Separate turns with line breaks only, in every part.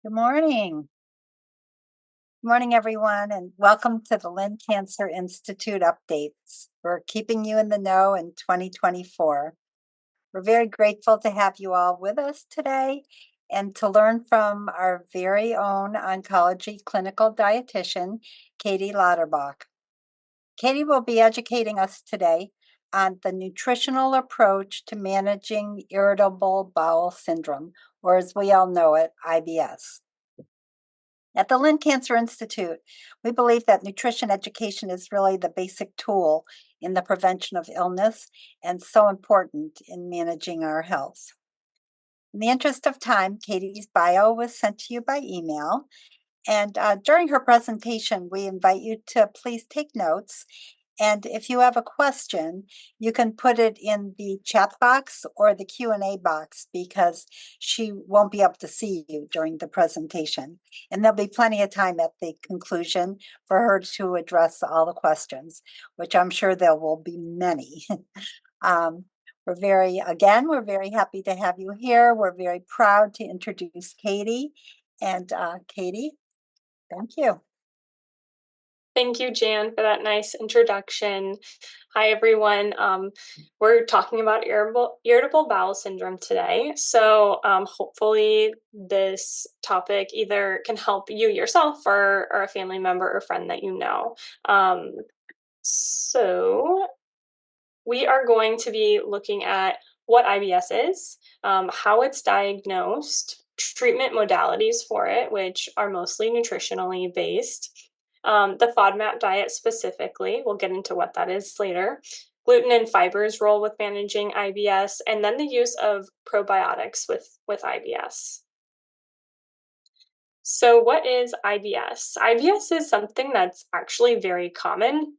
Good morning. Good morning, everyone, and welcome to the Lynn Cancer Institute updates. We're keeping you in the know in 2024. We're very grateful to have you all with us today and to learn from our very own oncology clinical dietitian, Katie Lauterbach. Katie will be educating us today on the nutritional approach to managing irritable bowel syndrome, or as we all know it, IBS. At the Lynn Cancer Institute, we believe that nutrition education is really the basic tool in the prevention of illness and so important in managing our health. In the interest of time, Katie's bio was sent to you by email. And during her presentation, we invite you to please take notes. And if you have a question, you can put it in the chat box or the Q&A box because she won't be able to see you during the presentation. And there'll be plenty of time at the conclusion for her to address all the questions, which I'm sure there will be many. We're very happy to have you here. We're very proud to introduce Katie. And Katie, thank you.
Thank you, Jan, for that nice introduction. Hi, everyone. We're talking about irritable bowel syndrome today. So hopefully this topic either can help you yourself or a family member or friend that you know. So we are going to be looking at what IBS is, how it's diagnosed, treatment modalities for it, which are mostly nutritionally based, the FODMAP diet specifically, we'll get into what that is later, gluten and fiber's role with managing IBS, and then the use of probiotics with IBS. So what is IBS? IBS is something that's actually very common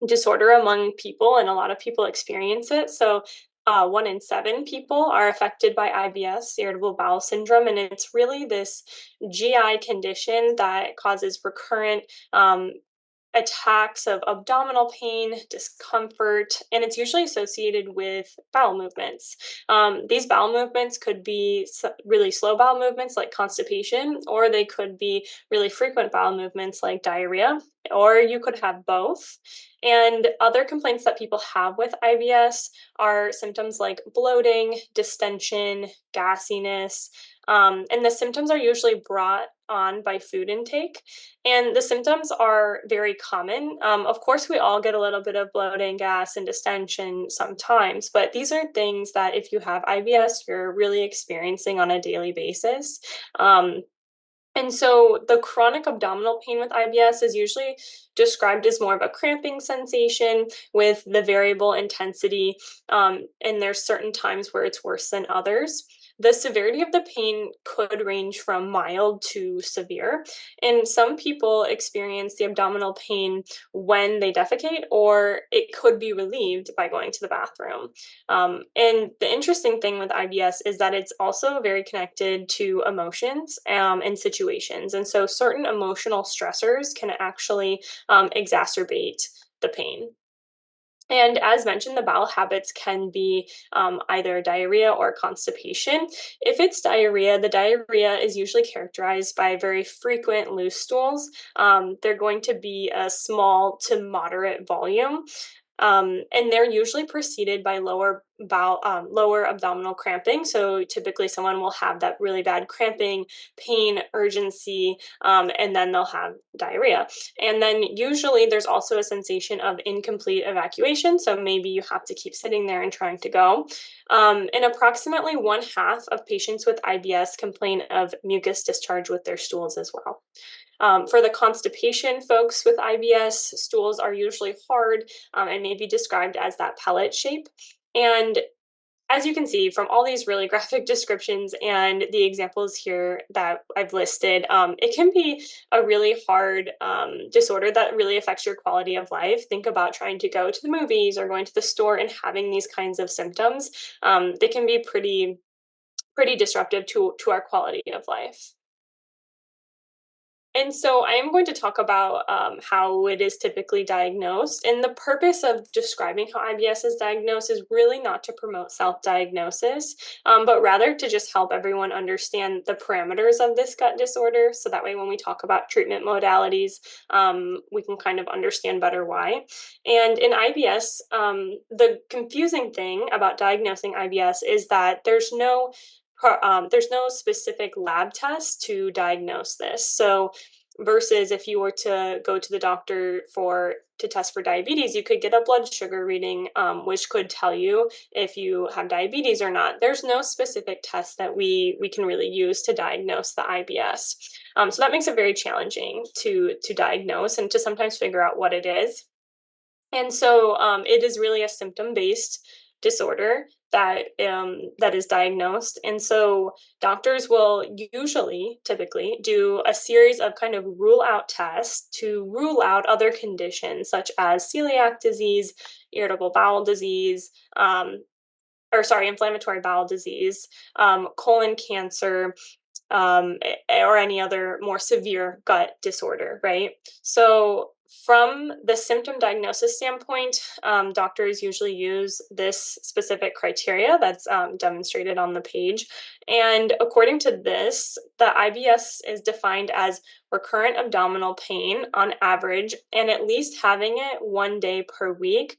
disorder among people, and a lot of people experience it. So 1 in 7 people are affected by IBS, irritable bowel syndrome, and it's really this GI condition that causes recurrent attacks of abdominal pain, discomfort, and it's usually associated with bowel movements. These bowel movements could be really slow bowel movements like constipation, or they could be really frequent bowel movements like diarrhea, or you could have both. And other complaints that people have with IBS are symptoms like bloating, distension, gassiness, and the symptoms are usually brought on by food intake. And the symptoms are very common. Of course, we all get a little bit of bloating, gas, and distension sometimes, but these are things that if you have IBS, you're really experiencing on a daily basis. And so the chronic abdominal pain with IBS is usually described as more of a cramping sensation with the variable intensity, and there's certain times where it's worse than others. The severity of the pain could range from mild to severe, and some people experience the abdominal pain when they defecate, or it could be relieved by going to the bathroom. And the interesting thing with IBS is that it's also very connected to emotions and situations. And so certain emotional stressors can actually exacerbate the pain. And as mentioned, the bowel habits can be either diarrhea or constipation. If it's diarrhea, the diarrhea is usually characterized by very frequent loose stools. They're going to be a small to moderate volume. And they're usually preceded by lower abdominal cramping. So typically someone will have that really bad cramping, pain, urgency, and then they'll have diarrhea. And then usually there's also a sensation of incomplete evacuation. So maybe you have to keep sitting there and trying to go. And approximately 1/2 of patients with IBS complain of mucus discharge with their stools as well. For the constipation folks with IBS, stools are usually hard and may be described as that pellet shape. And as you can see from all these really graphic descriptions and the examples here that I've listed, it can be a really hard disorder that really affects your quality of life. Think about trying to go to the movies or going to the store and having these kinds of symptoms. They can be pretty disruptive to our quality of life. And so I am going to talk about how it is typically diagnosed. And the purpose of describing how IBS is diagnosed is really not to promote self diagnosis, but rather to just help everyone understand the parameters of this gut disorder. So that way, when we talk about treatment modalities, we can kind of understand better why. And in IBS, the confusing thing about diagnosing IBS is that there's no specific lab test to diagnose this. So versus if you were to go to the doctor to test for diabetes, you could get a blood sugar reading, which could tell you if you have diabetes or not. There's no specific test that we can really use to diagnose the IBS. So that makes it very challenging to diagnose and to sometimes figure out what it is. And so it is really a symptom based disorder that is diagnosed. And so doctors will typically do a series of kind of rule out tests to rule out other conditions such as celiac disease, irritable bowel disease, inflammatory bowel disease, colon cancer, or any other more severe gut disorder, right? So, from the symptom diagnosis standpoint, doctors usually use this specific criteria that's demonstrated on the page. And according to this, the IBS is defined as recurrent abdominal pain on average, and at least having it 1 day per week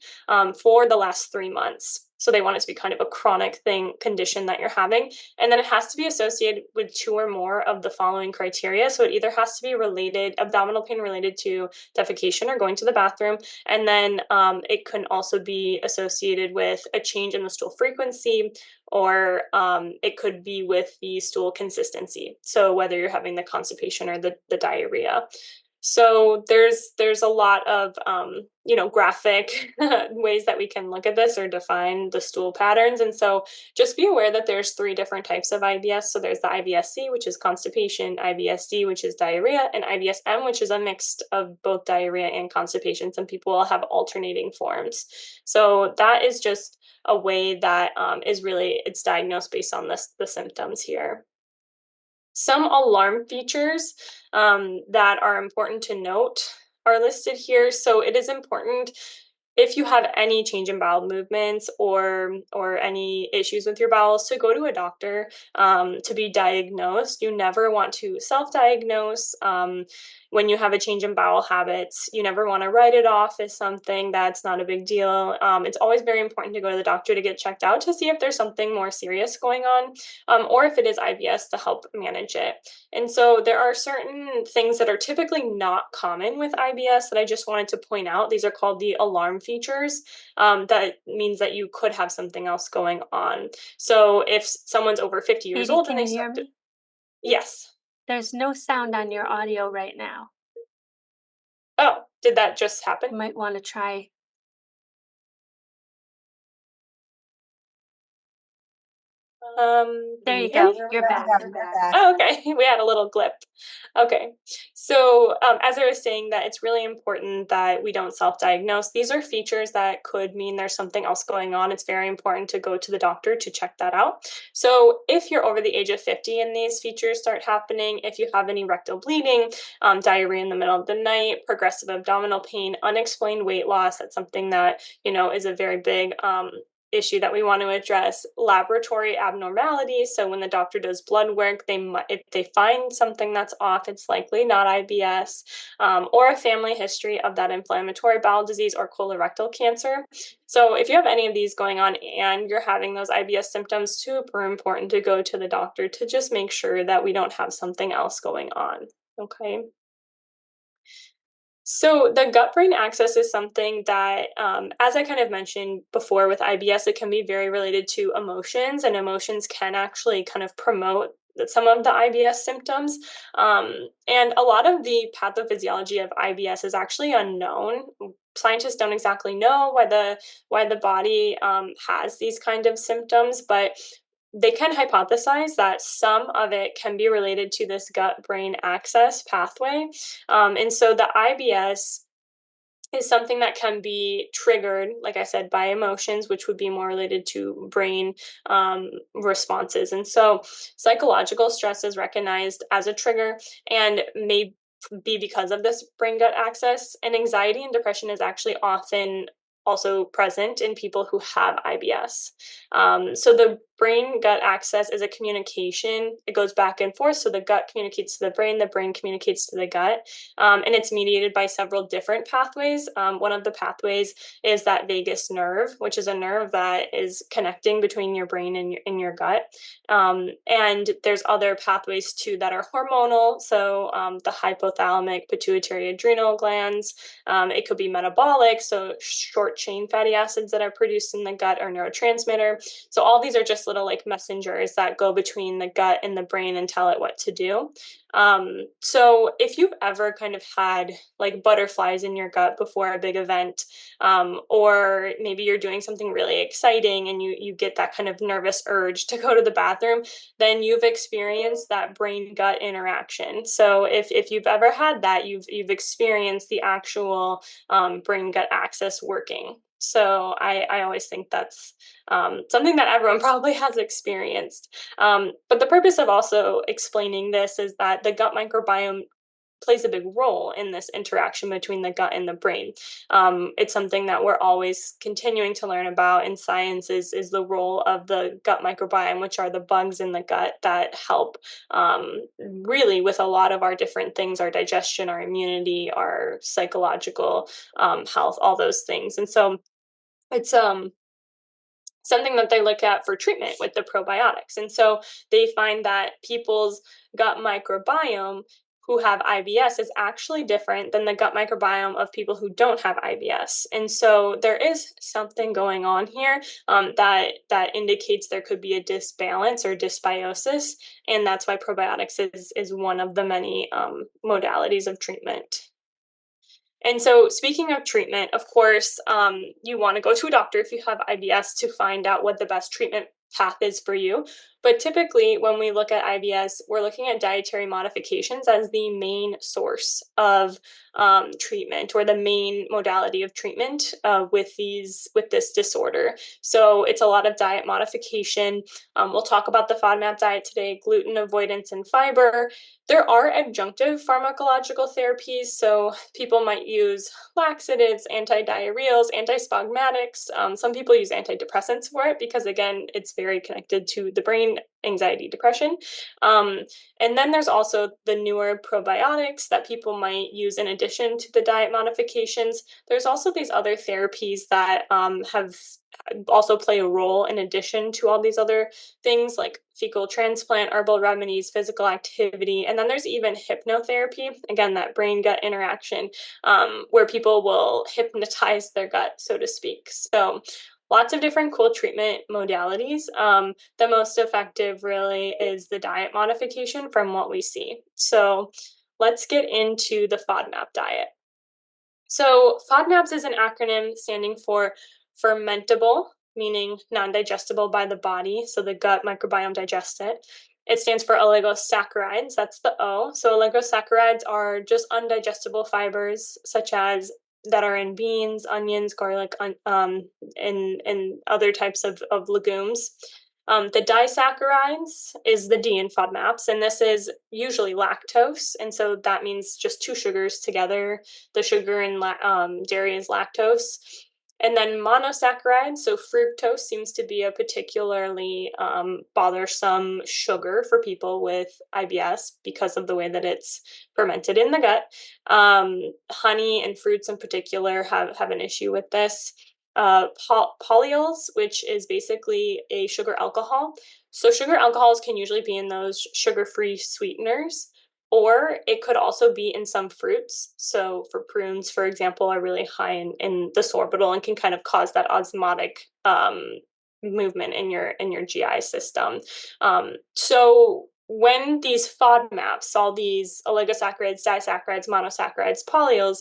for the last 3 months. So they want it to be kind of a chronic condition that you're having. And then it has to be associated with 2 or more of the following criteria. So it either has to be abdominal pain related to defecation or going to the bathroom. And then it can also be associated with a change in the stool frequency, or it could be with the stool consistency. So whether you're having the constipation or the diarrhea. So there's a lot of graphic ways that we can look at this or define the stool patterns. And so just be aware that there's 3 different types of IBS. So there's the IBS-C, which is constipation, IBS-D, which is diarrhea, and IBS-M, which is a mix of both diarrhea and constipation. Some people will have alternating forms. So that is just a way that it's diagnosed based on the symptoms here. Some alarm features that are important to note are listed here. So it is important if you have any change in bowel movements or any issues with your bowels to go to a doctor to be diagnosed. You never want to self-diagnose. When you have a change in bowel habits, you never want to write it off as something that's not a big deal. It's always very important to go to the doctor to get checked out to see if there's something more serious going on, or if it is IBS to help manage it. And so there are certain things that are typically not common with IBS that I just wanted to point out. These are called the alarm features. That means that you could have something else going on. So if someone's over 50 years
Katie,
old
can
and
you hear me?
yes.
There's no sound on your audio right now.
Oh, did that just
You
happen?
might want to try. There you
Can you
go.
hear me?
You're
Yeah,
back.
you're back.
Oh, okay. We had a little glip. Okay. So, as I was saying, that it's really important that we don't self diagnose. These are features that could mean there's something else going on. It's very important to go to the doctor to check that out. So, if you're over the age of 50 and these features start happening, if you have any rectal bleeding, diarrhea in the middle of the night, progressive abdominal pain, unexplained weight loss, that's something that, is a very big issue that we want to address. Laboratory abnormalities, so when the doctor does blood work, if they find something that's off, it's likely not IBS, or a family history of that inflammatory bowel disease or colorectal cancer. So if you have any of these going on and you're having those IBS symptoms, super important to go to the doctor to just make sure that we don't have something else going on. Okay. So the gut-brain axis is something that, as I kind of mentioned before with IBS, it can be very related to emotions, and emotions can actually kind of promote some of the IBS symptoms. And a lot of the pathophysiology of IBS is actually unknown. Scientists don't exactly know why the body has these kind of symptoms, but they can hypothesize that some of it can be related to this gut brain access pathway. And so the IBS is something that can be triggered, like I said, by emotions, which would be more related to brain responses. And so psychological stress is recognized as a trigger and may be because of this brain gut axis. And anxiety and depression is actually often also present in people who have IBS. So the brain gut axis is a communication. It goes back and forth. So the gut communicates to the brain communicates to the gut, and it's mediated by several different pathways. One of the pathways is that vagus nerve, which is a nerve that is connecting between your brain and your gut. And there's other pathways too that are hormonal. So the hypothalamic pituitary adrenal glands. It could be metabolic, so short chain fatty acids that are produced in the gut are neurotransmitter. So all these are just little like messengers that go between the gut and the brain and tell it what to do. So if you've ever kind of had like butterflies in your gut before a big event, or maybe you're doing something really exciting and you get that kind of nervous urge to go to the bathroom, then you've experienced that brain gut interaction. So if you've ever had that, you've experienced the actual brain gut axis working. So I always think that's something that everyone probably has experienced. But the purpose of also explaining this is that the gut microbiome plays a big role in this interaction between the gut and the brain. It's something that we're always continuing to learn about in science is the role of the gut microbiome, which are the bugs in the gut that help really with a lot of our different things, our digestion, our immunity, our psychological health, all those things. And so it's something that they look at for treatment with the probiotics. And so they find that people's gut microbiome who have IBS is actually different than the gut microbiome of people who don't have IBS. And so there is something going on here that indicates there could be a disbalance or dysbiosis, and that's why probiotics is one of the many modalities of treatment. And so, speaking of treatment, of course, you want to go to a doctor if you have IBS to find out what the best treatment path is for you. But typically, when we look at IBS, we're looking at dietary modifications as the main source of treatment or the main modality of treatment with this disorder. So it's a lot of diet modification. We'll talk about the FODMAP diet today: gluten avoidance and fiber. There are adjunctive pharmacological therapies, so people might use laxatives, antidiarrheals, antispasmodics. Some people use antidepressants for it because, again, it's very connected to the brain, anxiety, depression. And then there's also the newer probiotics that people might use in addition to the diet modifications. There's also these other therapies that have also play a role in addition to all these other things like fecal transplant, herbal remedies, physical activity. And then there's even hypnotherapy, again, that brain gut interaction, where people will hypnotize their gut, so to speak. So lots of different cool treatment modalities. The most effective really is the diet modification from what we see. So let's get into the FODMAP diet. So FODMAPs is an acronym standing for fermentable, meaning non-digestible by the body, so the gut microbiome digests it. It stands for oligosaccharides, that's the O. So oligosaccharides are just undigestible fibers, such as that are in beans, onions, garlic, and other types of legumes. The disaccharides is the D in FODMAPs, and this is usually lactose, and so that means just two sugars together. The sugar in dairy is lactose. And then monosaccharides, so fructose seems to be a particularly bothersome sugar for people with IBS because of the way that it's fermented in the gut. Honey and fruits in particular have an issue with this. Polyols, which is basically a sugar alcohol. So sugar alcohols can usually be in those sugar-free sweeteners, or it could also be in some fruits. So for prunes, for example, are really high in the sorbitol and can kind of cause that osmotic movement in your GI system. So when these FODMAPs, all these oligosaccharides, disaccharides, monosaccharides, polyols,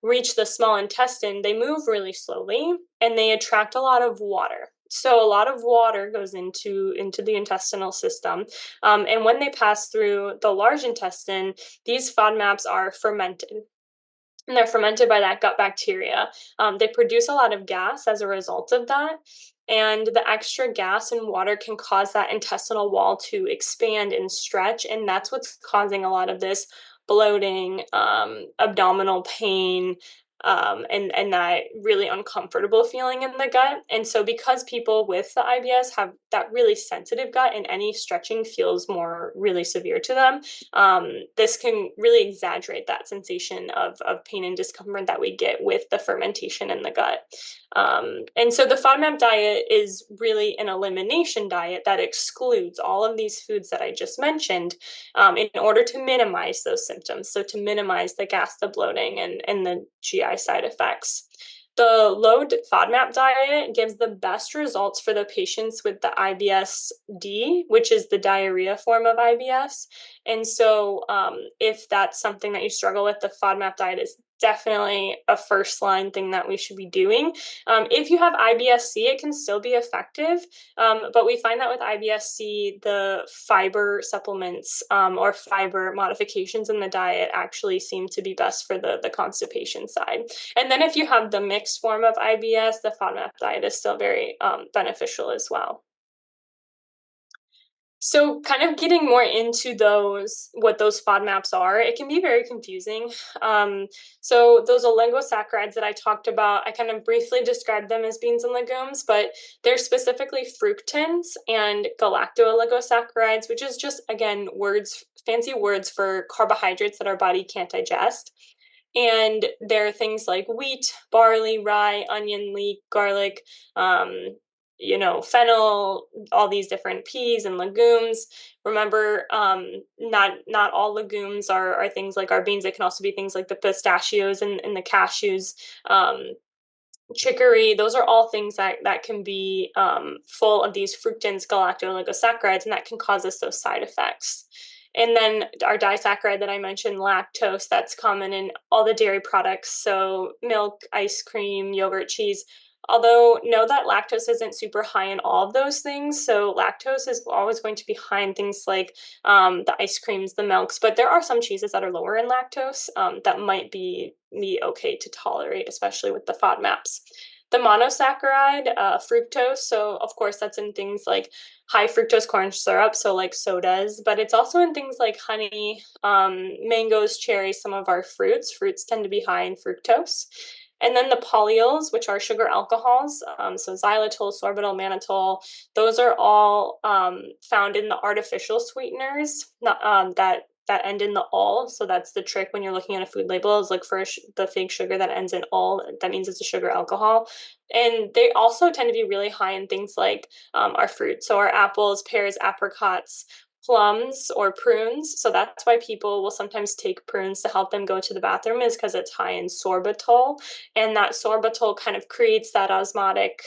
reach the small intestine, they move really slowly and they attract a lot of water. So a lot of water goes into the intestinal system. And when they pass through the large intestine, these FODMAPs are fermented. And they're fermented by that gut bacteria. They produce a lot of gas as a result of that. And the extra gas and water can cause that intestinal wall to expand and stretch. And that's what's causing a lot of this bloating, abdominal pain, and that really uncomfortable feeling in the gut. And so because people with the IBS have that really sensitive gut and any stretching feels more really severe to them, this can really exaggerate that sensation of pain and discomfort that we get with the fermentation in the gut. And so the FODMAP diet is really an elimination diet that excludes all of these foods that I just mentioned, in order to minimize those symptoms. So to minimize the gas, the bloating, and the GI side effects. The low FODMAP diet gives the best results for the patients with the IBS-D, which is the diarrhea form of IBS. And so if that's something that you struggle with, the FODMAP diet is definitely a first line thing that we should be doing. If you have IBS-C, it can still be effective, but we find that with IBS-C, the fiber supplements or fiber modifications in the diet actually seem to be best for the constipation side. And then if you have the mixed form of IBS, the FODMAP diet is still very beneficial as well. So kind of getting more into what those FODMAPs are, it can be very confusing. So those oligosaccharides that I talked about, I kind of briefly described them as beans and legumes, but they're specifically fructans and galacto-oligosaccharides, which is just, again, fancy words for carbohydrates that our body can't digest. And there are things like wheat, barley, rye, onion, leek, garlic, fennel, all these different peas and legumes. Remember, not all legumes are things like our beans. It can also be things like the pistachios and the cashews, chicory. Those are all things that can be full of these fructans, galacto-oligosaccharides, and that can cause us those side effects. And then our disaccharide that I mentioned, lactose, that's common in all the dairy products. So milk, ice cream, yogurt, cheese. Although know that lactose isn't super high in all of those things. So lactose is always going to be high in things like the ice creams, the milks, but there are some cheeses that are lower in lactose that might be okay to tolerate, especially with the FODMAPs. The monosaccharide, fructose, so of course that's in things like high fructose corn syrup, so like sodas, but it's also in things like honey, mangoes, cherries, some of our fruits. Fruits tend to be high in fructose. And then the polyols, which are sugar alcohols, so xylitol, sorbitol, mannitol, those are all found in the artificial sweeteners that end in the "ol." So that's the trick when you're looking at a food label, is look for the fake sugar that ends in "ol." That means it's a sugar alcohol. And they also tend to be really high in things like our fruit. So our apples, pears, apricots, plums, or prunes. So that's why people will sometimes take prunes to help them go to the bathroom, is because it's high in sorbitol. And that sorbitol kind of creates that osmotic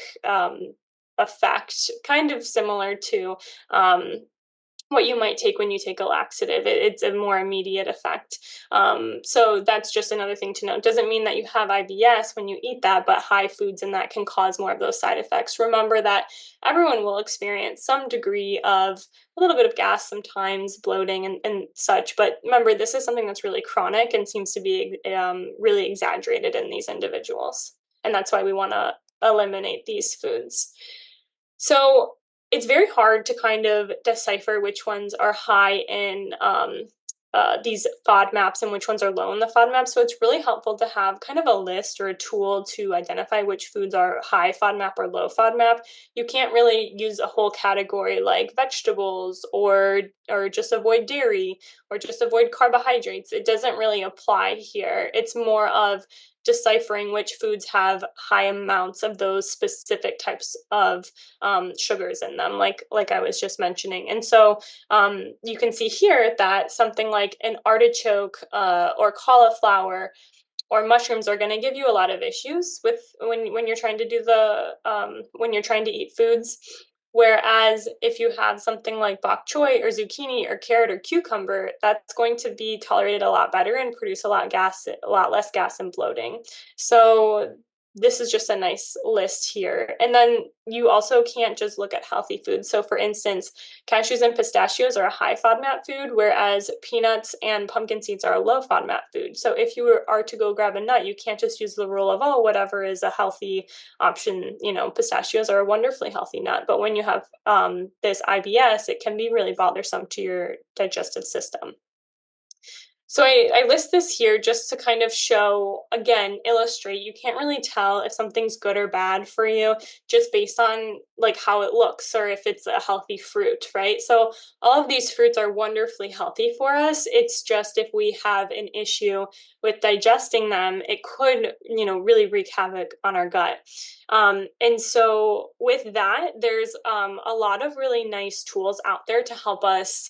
effect, kind of similar to what you might take when you take a laxative. It's a more immediate effect. So that's just another thing to note. Doesn't mean that you have IBS when you eat that, but high foods in that can cause more of those side effects. Remember that everyone will experience some degree of a little bit of gas sometimes, bloating and such. But remember, this is something that's really chronic and seems to be really exaggerated in these individuals. And that's why we want to eliminate these foods. So it's very hard to kind of decipher which ones are high in these FODMAPs and which ones are low in the FODMAP. So it's really helpful to have kind of a list or a tool to identify which foods are high FODMAP or low FODMAP. You can't really use a whole category like vegetables or just avoid dairy or just avoid carbohydrates. It doesn't really apply here. It's more of deciphering which foods have high amounts of those specific types of sugars in them, like I was just mentioning. And so you can see here that something like an artichoke or cauliflower or mushrooms are going to give you a lot of issues with when you're trying to do when you're trying to eat foods. Whereas if you have something like bok choy or zucchini or carrot or cucumber, that's going to be tolerated a lot better and produce a lot less gas and bloating. So this is just a nice list here. And then you also can't just look at healthy foods. So for instance, cashews and pistachios are a high FODMAP food, whereas peanuts and pumpkin seeds are a low FODMAP food. So if you are to go grab a nut, you can't just use the rule of, oh, whatever is a healthy option. Pistachios are a wonderfully healthy nut. But when you have this IBS, it can be really bothersome to your digestive system. So I list this here just to kind of show, again, illustrate. You can't really tell if something's good or bad for you just based on like how it looks or if it's a healthy fruit, right? So all of these fruits are wonderfully healthy for us. It's just if we have an issue with digesting them, it could, really wreak havoc on our gut. And so with that, there's a lot of really nice tools out there to help us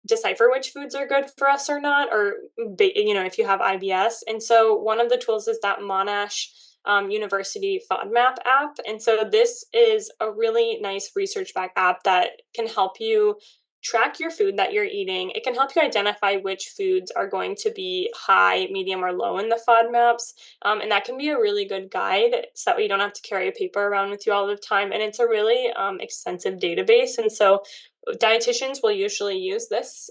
decipher which foods are good for us or not, or if you have IBS. And so one of the tools is that Monash University FODMAP app. And so this is a really nice research-backed app that can help you track your food that you're eating. It can help you identify which foods are going to be high, medium, or low in the FODMAPs. And that can be a really good guide so that you don't have to carry a paper around with you all the time. And it's a really extensive database. And so dietitians will usually use this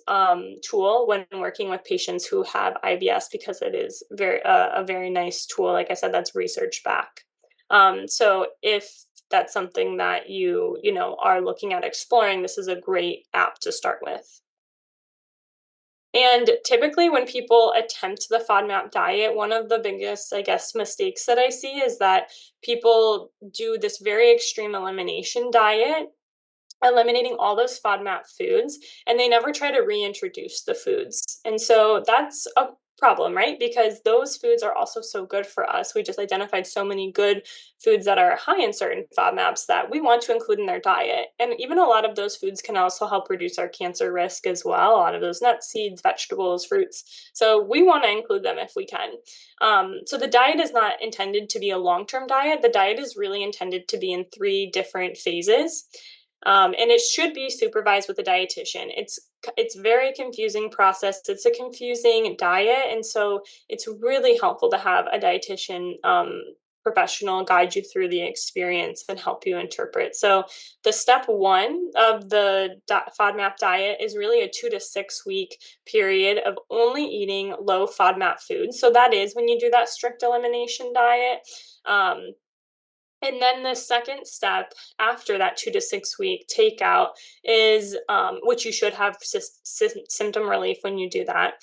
tool when working with patients who have IBS because it is a very nice tool. Like I said, that's research back. So if that's something that you are looking at exploring, this is a great app to start with. And typically, when people attempt the FODMAP diet, one of the biggest, I guess, mistakes that I see is that people do this very extreme elimination diet, eliminating all those FODMAP foods, and they never try to reintroduce the foods. And so that's a problem, right? Because those foods are also so good for us. We just identified so many good foods that are high in certain FODMAPs that we want to include in their diet. And even a lot of those foods can also help reduce our cancer risk as well. A lot of those nuts, seeds, vegetables, fruits. So we want to include them if we can. So the diet is not intended to be a long-term diet. The diet is really intended to be in 3 different phases. And it should be supervised with a dietitian. It's very confusing process. It's a confusing diet, and so it's really helpful to have a dietitian professional guide you through the experience and help you interpret. So the step 1 of the FODMAP diet is really a 2 to 6 week period of only eating low FODMAP foods. So that is when you do that strict elimination diet. And then the second step after that 2 to 6 week takeout is, which you should have symptom relief when you do that.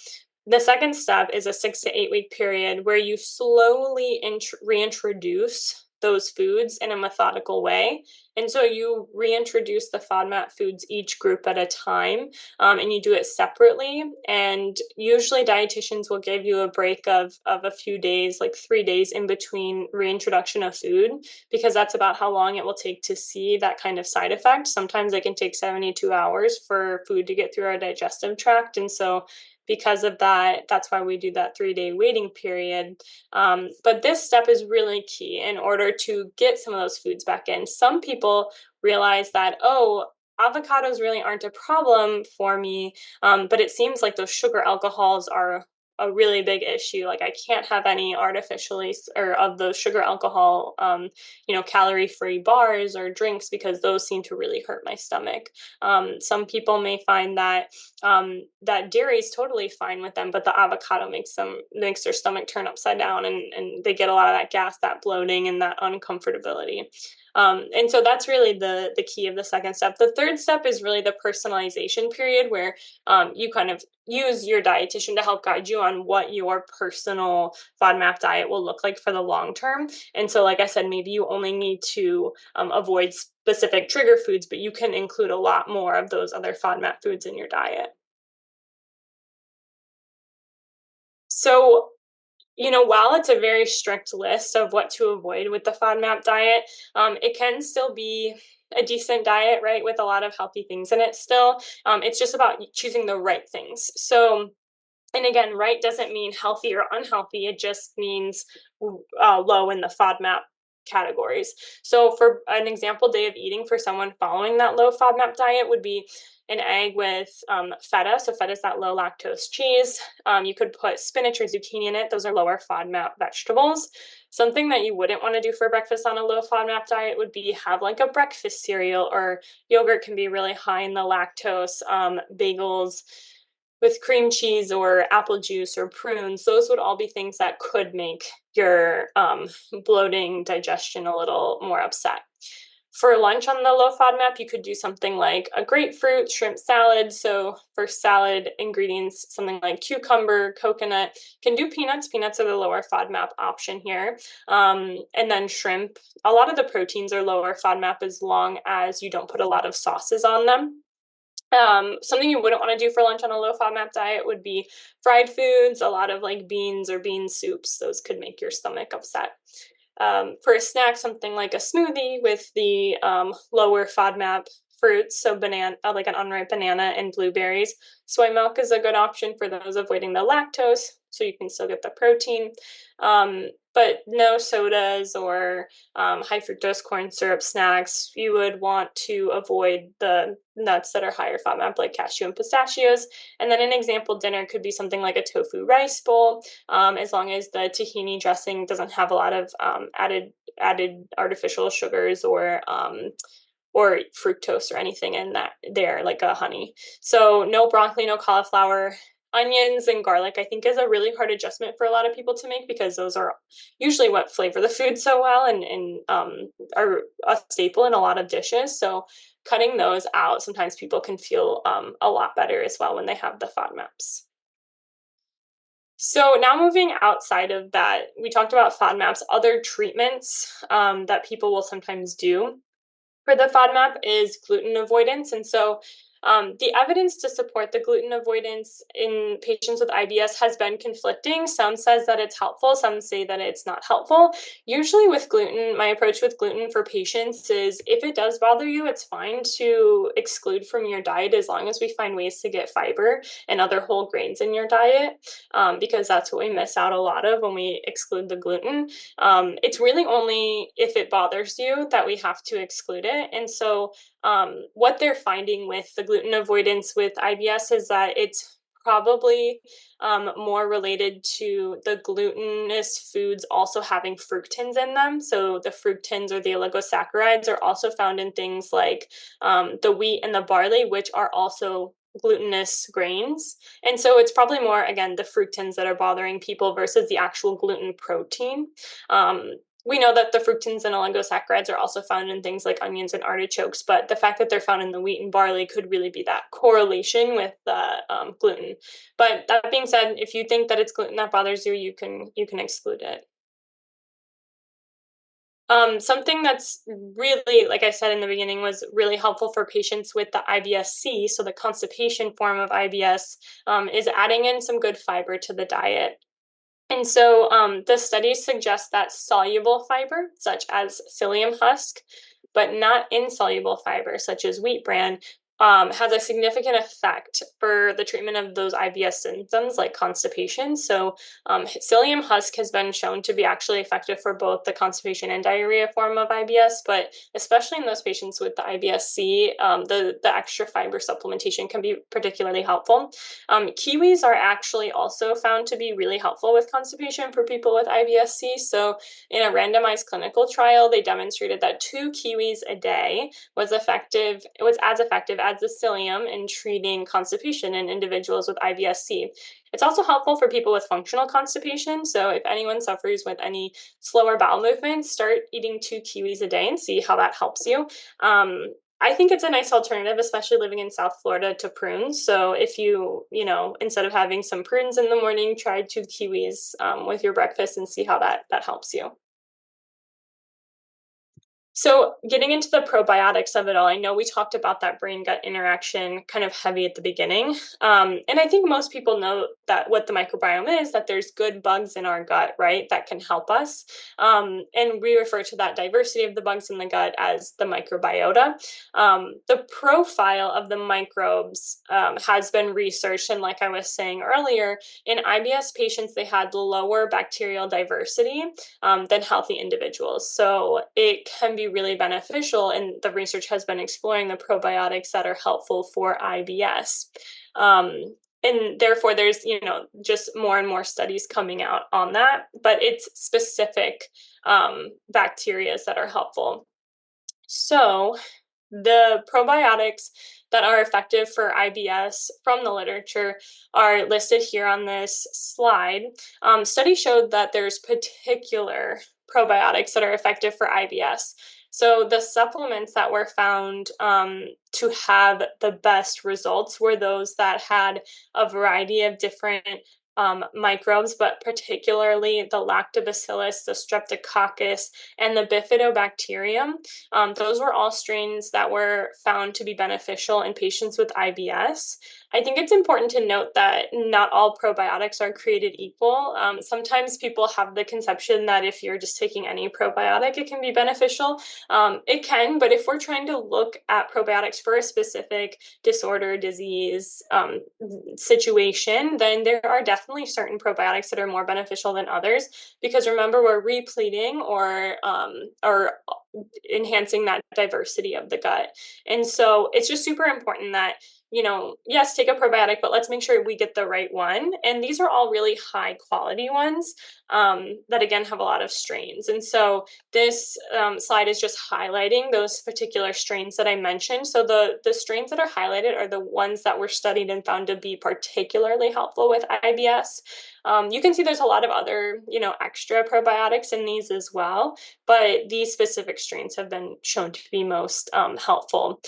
The second step is a 6 to 8 week period where you slowly reintroduce those foods in a methodical way. And so you reintroduce the FODMAP foods each group at a time, and you do it separately. And usually dietitians will give you a break of a few days, like 3 days in between reintroduction of food, because that's about how long it will take to see that kind of side effect. Sometimes it can take 72 hours for food to get through our digestive tract. And so because of that, that's why we do that 3-day waiting period. But this step is really key in order to get some of those foods back in. Some people realize that, oh, avocados really aren't a problem for me, but it seems like those sugar alcohols are a really big issue. Like I can't have any artificially or of those sugar alcohol, calorie-free bars or drinks because those seem to really hurt my stomach. Some people may find that that dairy is totally fine with them, but the avocado makes their stomach turn upside down, and they get a lot of that gas, that bloating, and that uncomfortability. And so that's really the key of the second step. The third step is really the personalization period where you kind of use your dietitian to help guide you on what your personal FODMAP diet will look like for the long term. And so, like I said, maybe you only need to avoid specific trigger foods, but you can include a lot more of those other FODMAP foods in your diet. So, while it's a very strict list of what to avoid with the FODMAP diet, it can still be a decent diet, right, with a lot of healthy things in it still. It's just about choosing the right things. So, and again, right doesn't mean healthy or unhealthy. It just means low in the FODMAP categories. So, for an example day of eating for someone following that low FODMAP diet would be an egg with feta. So, feta is that low lactose cheese. You could put spinach or zucchini in it. Those are lower FODMAP vegetables. Something that you wouldn't want to do for breakfast on a low FODMAP diet would be have like a breakfast cereal, or yogurt can be really high in the lactose. Bagels with cream cheese or apple juice or prunes, those would all be things that could make your bloating digestion a little more upset. For lunch on the low FODMAP, you could do something like a grapefruit shrimp salad. So for salad ingredients, something like cucumber, coconut. You can do peanuts. Peanuts are the lower FODMAP option here. And then shrimp. A lot of the proteins are lower FODMAP as long as you don't put a lot of sauces on them. Something you wouldn't want to do for lunch on a low FODMAP diet would be fried foods, a lot of like beans or bean soups. Those could make your stomach upset. For a snack, something like a smoothie with the lower FODMAP fruits, so banana, like an unripe banana and blueberries. Soy milk is a good option for those avoiding the lactose, so you can still get the protein. But no sodas or high fructose corn syrup snacks. You would want to avoid the nuts that are higher FODMAP, like cashew and pistachios. And then an example dinner could be something like a tofu rice bowl, as long as the tahini dressing doesn't have a lot of added artificial sugars or fructose or anything in that there, like a honey. So no broccoli, no cauliflower. Onions and garlic, I think, is a really hard adjustment for a lot of people to make because those are usually what flavor the food so well and are a staple in a lot of dishes. So cutting those out, sometimes people can feel a lot better as well when they have the FODMAPs. So now moving outside of that, we talked about FODMAPs. Other treatments that people will sometimes do for the FODMAP is gluten avoidance. And so the evidence to support the gluten avoidance in patients with IBS has been conflicting. Some says that it's helpful, some say that it's not helpful. Usually with gluten, my approach with gluten for patients is if it does bother you, it's fine to exclude from your diet as long as we find ways to get fiber and other whole grains in your diet, because that's what we miss out a lot of when we exclude the gluten. It's really only if it bothers you that we have to exclude it. And so what they're finding with the gluten avoidance with IBS is that it's probably more related to the glutinous foods also having fructans in them. So the fructans or the oligosaccharides are also found in things like the wheat and the barley, which are also glutinous grains. And so it's probably more, again, the fructans that are bothering people versus the actual gluten protein. We know that the fructans and oligosaccharides are also found in things like onions and artichokes, but the fact that they're found in the wheat and barley could really be that correlation with the gluten. But that being said, if you think that it's gluten that bothers you, you can exclude it. Something that's really, like I said in the beginning, was really helpful for patients with the IBS-C, so the constipation form of IBS, is adding in some good fiber to the diet. And so the studies suggest that soluble fiber, such as psyllium husk, but not insoluble fiber, such as wheat bran, has a significant effect for the treatment of those IBS symptoms like constipation. So psyllium husk has been shown to be actually effective for both the constipation and diarrhea form of IBS, but especially in those patients with the IBS-C, the extra fiber supplementation can be particularly helpful. Kiwis are actually also found to be really helpful with constipation for people with IBS-C. So in a randomized clinical trial, they demonstrated that 2 kiwis a day was effective. It was as effective as the psyllium in treating constipation in individuals with IBS-C. It's also helpful for people with functional constipation. So if anyone suffers with any slower bowel movements, start eating 2 kiwis a day and see how that helps you. I think it's a nice alternative, especially living in South Florida, to prunes. So if instead of having some prunes in the morning, try 2 kiwis with your breakfast and see how that helps you. So getting into the probiotics of it all, I know we talked about that brain-gut interaction kind of heavy at the beginning. And I think most people know that what the microbiome is, that there's good bugs in our gut, right, that can help us. And we refer to that diversity of the bugs in the gut as the microbiota. The profile of the microbes has been researched. And like I was saying earlier, in IBS patients, they had lower bacterial diversity than healthy individuals. So it can be really beneficial, and the research has been exploring the probiotics that are helpful for IBS. And therefore, there's just more and more studies coming out on that, but it's specific bacteria that are helpful. So the probiotics that are effective for IBS from the literature are listed here on this slide. Studies showed that there's particular probiotics that are effective for IBS. So the supplements that were found to have the best results were those that had a variety of different microbes, but particularly the lactobacillus, the streptococcus, and the bifidobacterium. Those were all strains that were found to be beneficial in patients with IBS. I think it's important to note that not all probiotics are created equal. Sometimes people have the conception that if you're just taking any probiotic, it can be beneficial. It can, but if we're trying to look at probiotics for a specific disorder, disease, situation, then there are definitely certain probiotics that are more beneficial than others. Because remember, we're repleting or enhancing that diversity of the gut. And so it's just super important that, yes, take a probiotic, but let's make sure we get the right one. And these are all really high quality ones that, again, have a lot of strains. And so this slide is just highlighting those particular strains that I mentioned. So the strains that are highlighted are the ones that were studied and found to be particularly helpful with IBS. You can see there's a lot of other, extra probiotics in these as well, but these specific strains have been shown to be most helpful.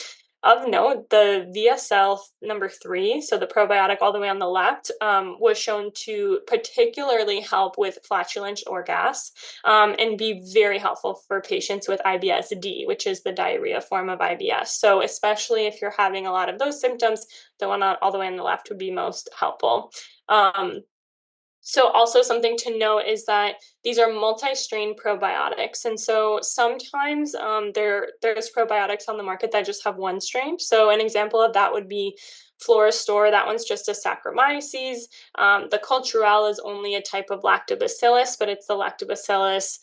Of note, the VSL number 3, so the probiotic all the way on the left, was shown to particularly help with flatulence or gas and be very helpful for patients with IBS-D, which is the diarrhea form of IBS. So especially if you're having a lot of those symptoms, the one all the way on the left would be most helpful. So also something to note is that these are multi-strain probiotics. And so sometimes there's probiotics on the market that just have one strain. So an example of that would be Florastor. That one's just a Saccharomyces. The Culturelle is only a type of lactobacillus, but it's the lactobacillus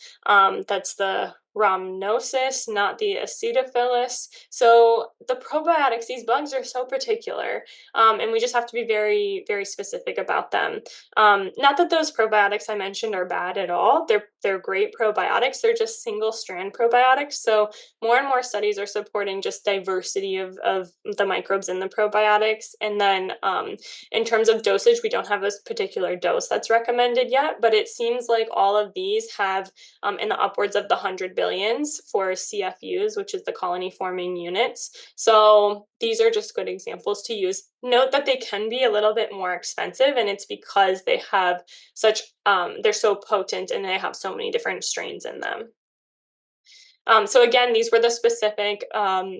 that's the rhamnosus, not the acidophilus. So the probiotics, these bugs are so particular, and we just have to be very, very specific about them. Not that those probiotics I mentioned are bad at all. They're great probiotics. They're just single strand probiotics. So more and more studies are supporting just diversity of the microbes in the probiotics. And then in terms of dosage, we don't have a particular dose that's recommended yet, but it seems like all of these have in the upwards of the 100 billions for CFUs, which is the colony forming units. So these are just good examples to use. Note that they can be a little bit more expensive, and it's because they have such, they're so potent and they have so many different strains in them. So again, these were the specific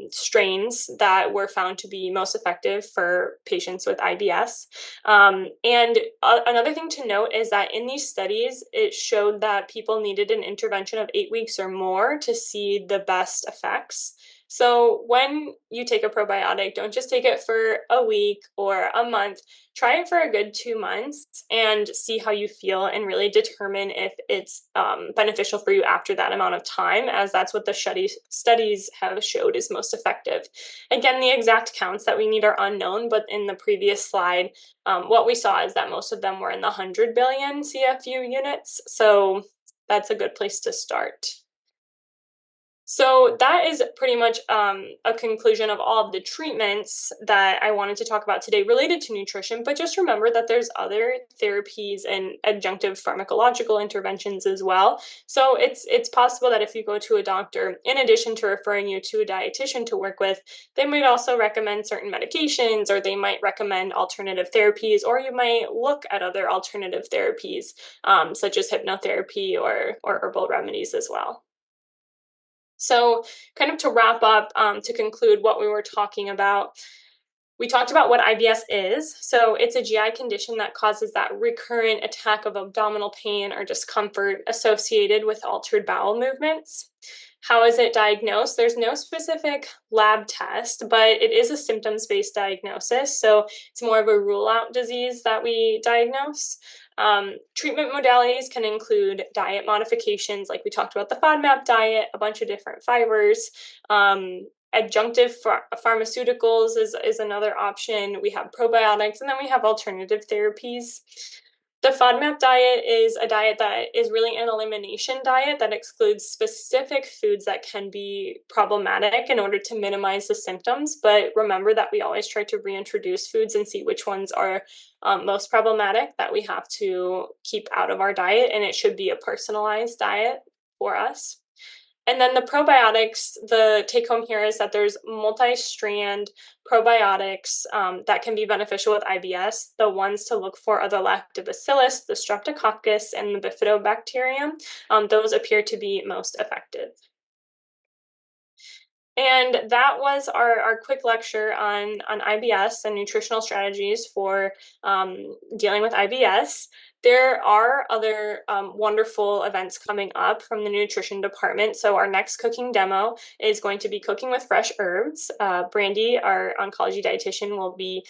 strains that were found to be most effective for patients with IBS. And another thing to note is that in these studies, it showed that people needed an intervention of 8 weeks or more to see the best effects. So when you take a probiotic, don't just take it for a week or a month. Try it for a good 2 months and see how you feel and really determine if it's beneficial for you after that amount of time, as that's what the studies have showed is most effective. Again, the exact counts that we need are unknown, but in the previous slide, what we saw is that most of them were in the 100 billion CFU units. So that's a good place to start. So that is pretty much a conclusion of all of the treatments that I wanted to talk about today related to nutrition. But just remember that there's other therapies and adjunctive pharmacological interventions as well. So it's possible that if you go to a doctor, in addition to referring you to a dietitian to work with, they might also recommend certain medications, or they might recommend alternative therapies, or you might look at other alternative therapies, such as hypnotherapy or herbal remedies as well. So kind of to wrap up, to conclude what we were talking about, we talked about what IBS is. So it's a GI condition that causes that recurrent attack of abdominal pain or discomfort associated with altered bowel movements. How is it diagnosed? There's no specific lab test, but it is a symptoms-based diagnosis. So it's more of a rule-out disease that we diagnose. Treatment modalities can include diet modifications, like we talked about the FODMAP diet, a bunch of different fibers. Adjunctive pharmaceuticals is another option. We have probiotics, and then we have alternative therapies. The FODMAP diet is a diet that is really an elimination diet that excludes specific foods that can be problematic in order to minimize the symptoms. But remember that we always try to reintroduce foods and see which ones are most problematic that we have to keep out of our diet, and it should be a personalized diet for us. And then the probiotics, the take home here is that there's multi-strand probiotics that can be beneficial with IBS. The ones to look for are the lactobacillus, the streptococcus, and the bifidobacterium. Those appear to be most effective. And that was our quick lecture on IBS and nutritional strategies for dealing with IBS. There are other wonderful events coming up from the nutrition department. So our next cooking demo is going to be cooking with fresh herbs. Brandy, our oncology dietitian, will be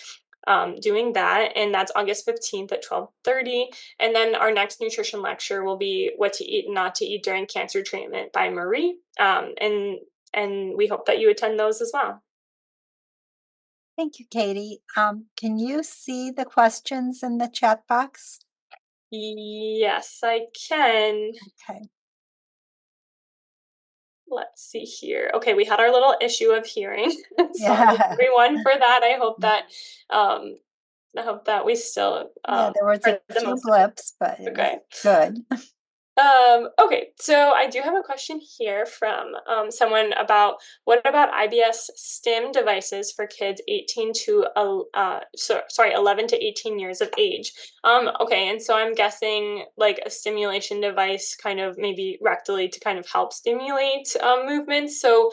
doing that, and that's August 15th at 12:30. And then our next nutrition lecture will be what to eat and not to eat during cancer treatment by Marie. And we hope that you attend those as well.
Thank you, Katie. Can you see the questions in the chat box?
Yes, I can.
Okay.
Let's see here. Okay, we had our little issue of hearing. Sorry,
Yeah.
everyone, for that. I hope that we still
Yeah, there was a
heard the
few
most of it.
blips, but it was
Okay.
good.
Okay, so I do have a question here from someone about what about IBS stim devices for kids 18 to 11 to 18 years of age. Okay, and so I'm guessing like a stimulation device, kind of maybe rectally to kind of help stimulate movements. So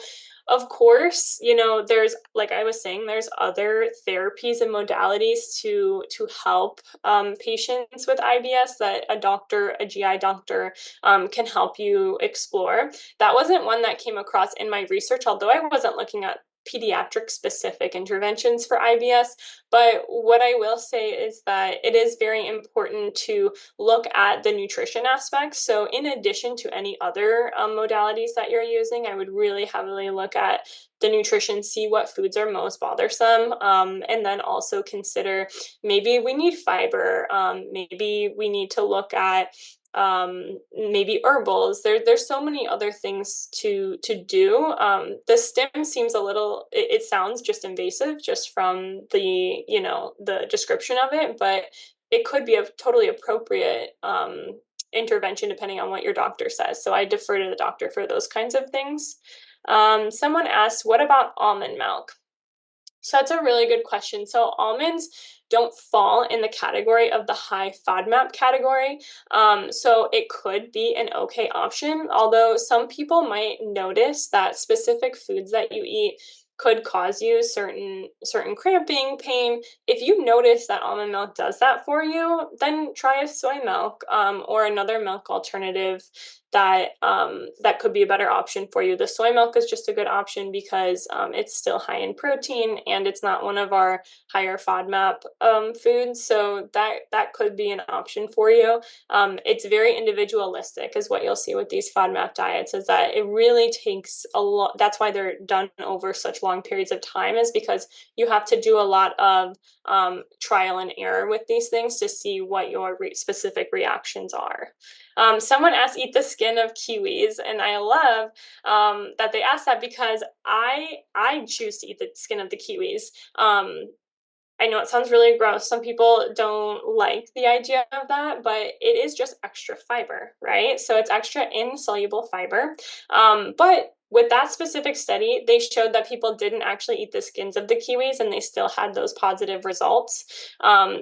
of course, there's, like I was saying, there's other therapies and modalities to help patients with IBS that a GI doctor can help you explore. That wasn't one that came across in my research, although I wasn't looking at pediatric specific interventions for IBS. But what I will say is that it is very important to look at the nutrition aspects. So in addition to any other modalities that you're using, I would really heavily look at the nutrition, see what foods are most bothersome, and then also consider maybe we need fiber, maybe we need to look at maybe herbals. There's so many other things to do. The stim seems it sounds just invasive just from the description of it, but it could be a totally appropriate intervention depending on what your doctor says. So I defer to the doctor for those kinds of things. Someone asked, what about almond milk? So that's a really good question. So almonds don't fall in the category of the high FODMAP category. So it could be an okay option, although some people might notice that specific foods that you eat could cause you certain cramping, pain. If you notice that almond milk does that for you, then try a soy milk or another milk alternative that could be a better option for you. The soy milk is just a good option because it's still high in protein and it's not one of our higher FODMAP foods, so that could be an option for you. It's very individualistic, is what you'll see with these FODMAP diets, is that it really takes a lot. That's why they're done over such long periods of time, is because you have to do a lot of trial and error with these things to see what your specific reactions are. Someone asked, eat the skin of kiwis, and I love that they asked that because I choose to eat the skin of the kiwis. I know it sounds really gross. Some people don't like the idea of that, but it is just extra fiber, right? So it's extra insoluble fiber. But with that specific study, they showed that people didn't actually eat the skins of the kiwis and they still had those positive results.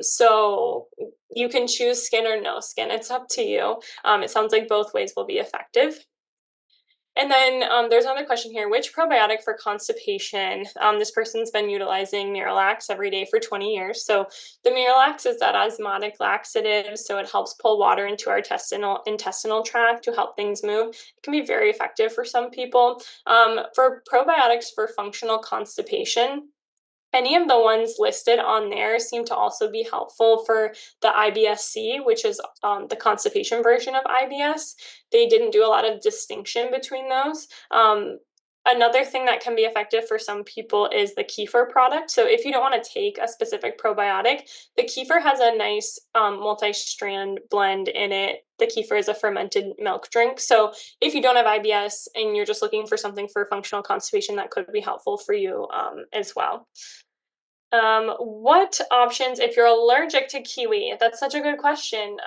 So you can choose skin or no skin. It's up to you. It sounds like both ways will be effective. And then there's another question here. Which probiotic for constipation? This person's been utilizing Miralax every day for 20 years. So the Miralax is that osmotic laxative, so it helps pull water into our intestinal tract to help things move. It can be very effective for some people. For probiotics for functional constipation, any of the ones listed on there seem to also be helpful for the IBS-C, which is the constipation version of IBS. They didn't do a lot of distinction between those. Another thing that can be effective for some people is the kefir product. So if you don't want to take a specific probiotic, the kefir has a nice multi-strand blend in it. The kefir is a fermented milk drink. So if you don't have IBS and you're just looking for something for functional constipation, that could be helpful for you as well. What options if you're allergic to kiwi? That's such a good question.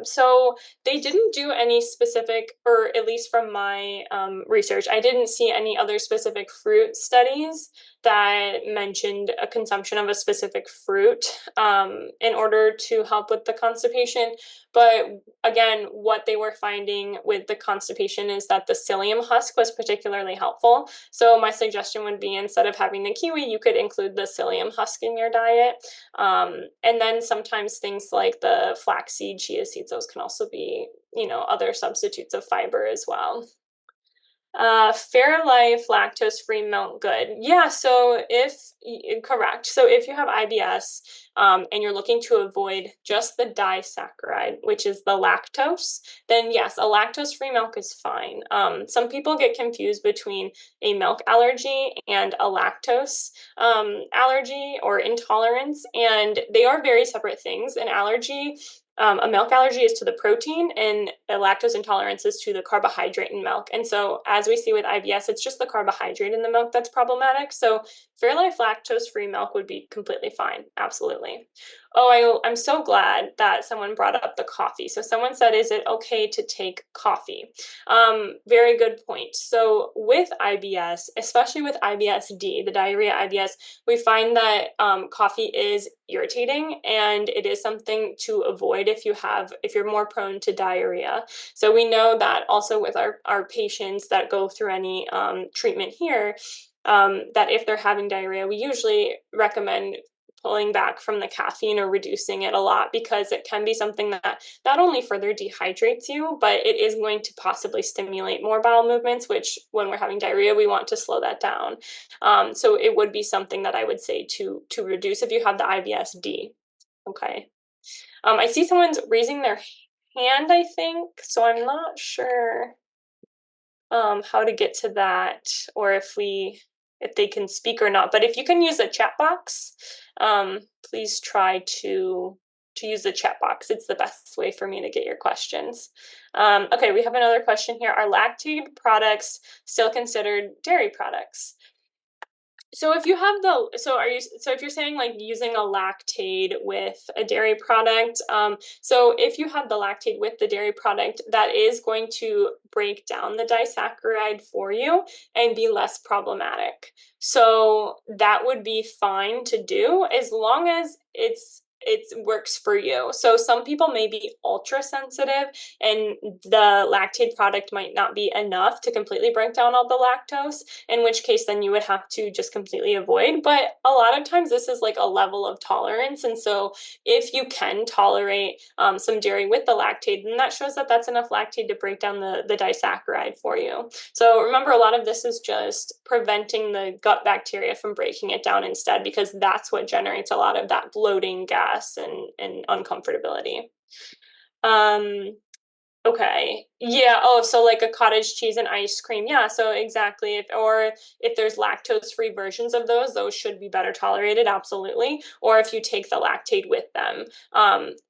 So they didn't do any specific, or at least from my research, I didn't see any other specific fruit studies that mentioned a consumption of a specific fruit in order to help with the constipation. But again, what they were finding with the constipation is that the psyllium husk was particularly helpful. So my suggestion would be, instead of having the kiwi, you could include the psyllium husk in your diet. And then sometimes things like the flaxseed, chia seeds, those can also be, other substitutes of fiber as well. Fairlife lactose-free milk good. Yeah, so correct. So if you have IBS and you're looking to avoid just the disaccharide, which is the lactose, then yes, a lactose-free milk is fine. Some people get confused between a milk allergy and a lactose allergy or intolerance, and they are very separate things. An allergy a milk allergy is to the protein, and a lactose intolerance is to the carbohydrate in milk. And so, as we see with IBS, it's just the carbohydrate in the milk that's problematic. So, Fairlife lactose-free milk would be completely fine. Absolutely. Oh, I'm so glad that someone brought up the coffee. So, someone said, "Is it okay to take coffee?" Very good point. So, with IBS, especially with IBS-D, the diarrhea IBS, we find that coffee is irritating, and it is something to avoid if you're more prone to diarrhea. So we know that also with our patients that go through any treatment here, that if they're having diarrhea, we usually recommend pulling back from the caffeine or reducing it a lot, because it can be something that not only further dehydrates you, but it is going to possibly stimulate more bowel movements, which when we're having diarrhea, we want to slow that down. So it would be something that I would say to reduce if you have the IBS-D. Okay. I see someone's raising their hand, I think, so I'm not sure how to get to that, or if they can speak or not. But if you can use the chat box, please try to use the chat box. It's the best way for me to get your questions. Okay, we have another question here. Are lactate products still considered dairy products? So if you have if you're saying like using a lactate with a dairy product, so if you have the lactate with the dairy product, that is going to break down the disaccharide for you and be less problematic. So that would be fine to do as long as it works for you. So some people may be ultra sensitive, and the lactate product might not be enough to completely break down all the lactose, in which case then you would have to just completely avoid. But a lot of times this is like a level of tolerance, and so if you can tolerate some dairy with the lactate, then that shows that that's enough lactate to break down the disaccharide for you. So remember, a lot of this is just preventing the gut bacteria from breaking it down instead, because that's what generates a lot of that bloating, gas, and uncomfortability. Okay. Yeah. Oh, so like a cottage cheese and ice cream. Yeah. So exactly. If there's lactose-free versions of those should be better tolerated. Absolutely. Or if you take the lactate with them.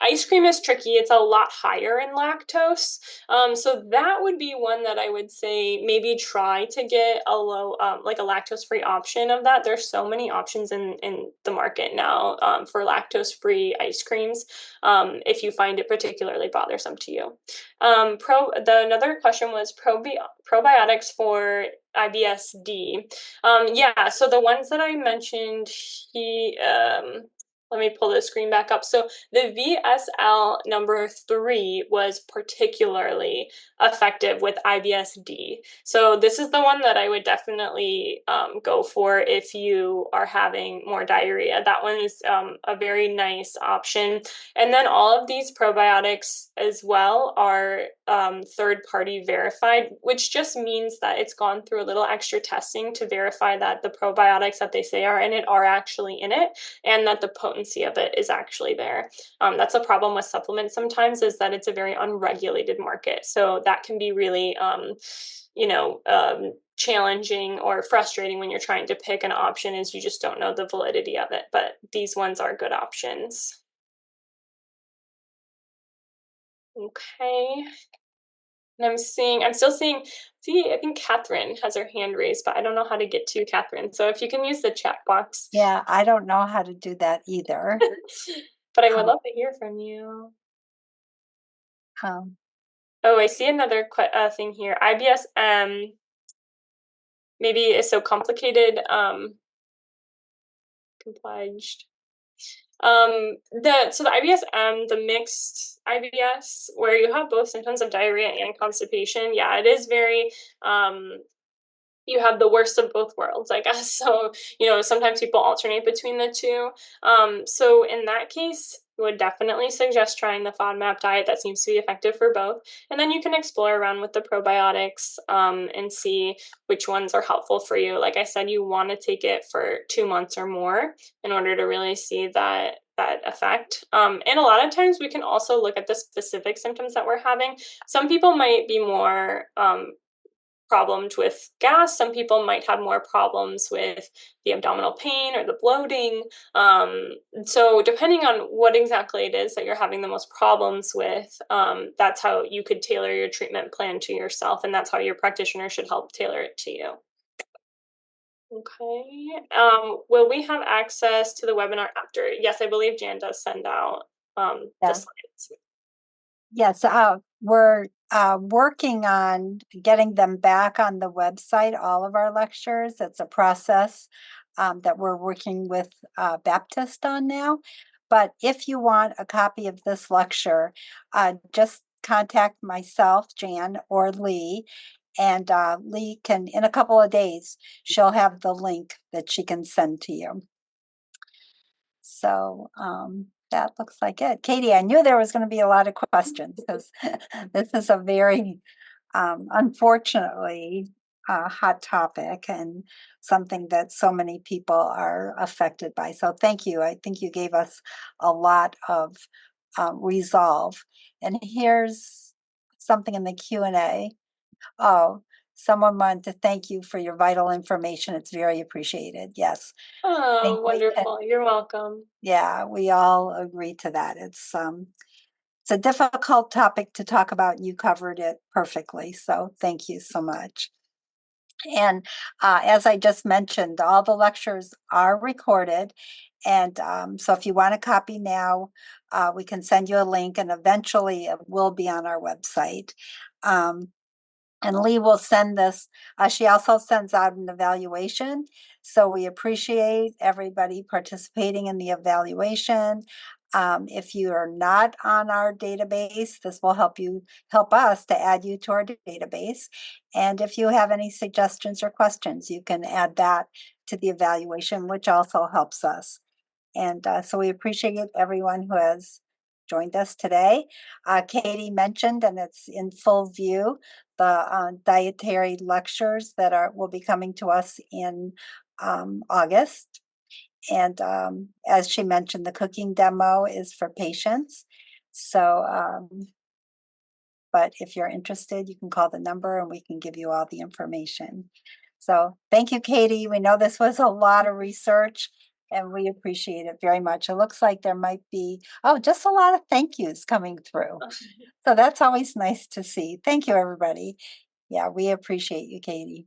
Ice cream is tricky. It's a lot higher in lactose. So that would be one that I would say maybe try to get a low, like a lactose-free option of that. There's so many options in the market now for lactose-free ice creams. If you find it particularly bothersome to you. Another question was probiotics for IBS-D. Yeah, so the ones that I mentioned, let me pull the screen back up. So the VSL number 3 was particularly effective with IBS-D. So this is the one that I would definitely go for if you are having more diarrhea. That one is a very nice option. And then all of these probiotics as well are third-party verified, which just means that it's gone through a little extra testing to verify that the probiotics that they say are in it are actually in it, and that the potency of it is actually there. That's a problem with supplements sometimes, is that it's a very unregulated market. So that can be really, challenging or frustrating when you're trying to pick an option, is you just don't know the validity of it. But these ones are good options. Okay. And I'm still seeing, see, I think Catherine has her hand raised, but I don't know how to get to Catherine. So if you can use the chat box.
Yeah, I don't know how to do that either.
But I would
Um,
love to hear from you.
um,
Oh, I see another thing here. IBS maybe is so complicated. Compliged. The IBS, the mixed IBS, where you have both symptoms of diarrhea and constipation. Yeah, it is very you have the worst of both worlds, I guess. So, sometimes people alternate between the two. So in that case, would definitely suggest trying the FODMAP diet. That seems to be effective for both. And then you can explore around with the probiotics and see which ones are helpful for you. Like I said, you want to take it for 2 months or more in order to really see that effect. And a lot of times we can also look at the specific symptoms that we're having. Some people might be more problems with gas. Some people might have more problems with the abdominal pain or the bloating. So depending on what exactly it is that you're having the most problems with, that's how you could tailor your treatment plan to yourself, and that's how your practitioner should help tailor it to you. Okay. Will we have access to the webinar after? Yes, I believe Jan does send out the
yeah.
slides.
Yes, we're working on getting them back on the website, all of our lectures. It's a process that we're working with Baptist on now. But if you want a copy of this lecture, just contact myself, Jan, or Lee. And Lee can, in a couple of days, she'll have the link that she can send to you. So that looks like it. Katie, I knew there was going to be a lot of questions because this is a very, unfortunately, hot topic and something that so many people are affected by. So thank you. I think you gave us a lot of resolve. And here's something in the Q&A. Oh, someone wanted to thank you for your vital information. It's very appreciated. Yes. I
Oh,
think we can,
wonderful. You're welcome.
yeah, we all agree to that. It's a difficult topic to talk about, and you covered it perfectly. So thank you so much. And as I just mentioned, all the lectures are recorded. And so if you want a copy now, we can send you a link, and eventually it will be on our website. And Lee will send this. She also sends out an evaluation. So we appreciate everybody participating in the evaluation. If you are not on our database, this will help us to add you to our database. And if you have any suggestions or questions, you can add that to the evaluation, which also helps us. And so we appreciate everyone who has joined us today. Katie mentioned, and it's in full view, the dietary lectures that will be coming to us in August. And as she mentioned, the cooking demo is for patients. So, but if you're interested, you can call the number and we can give you all the information. So thank you, Katie. We know this was a lot of research and we appreciate it very much. It looks like there might be, just a lot of thank yous coming through. So that's always nice to see. Thank you, everybody. Yeah, we appreciate you, Katie,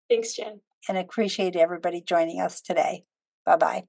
Thanks, Jen.
and appreciate everybody joining us today. Bye-bye.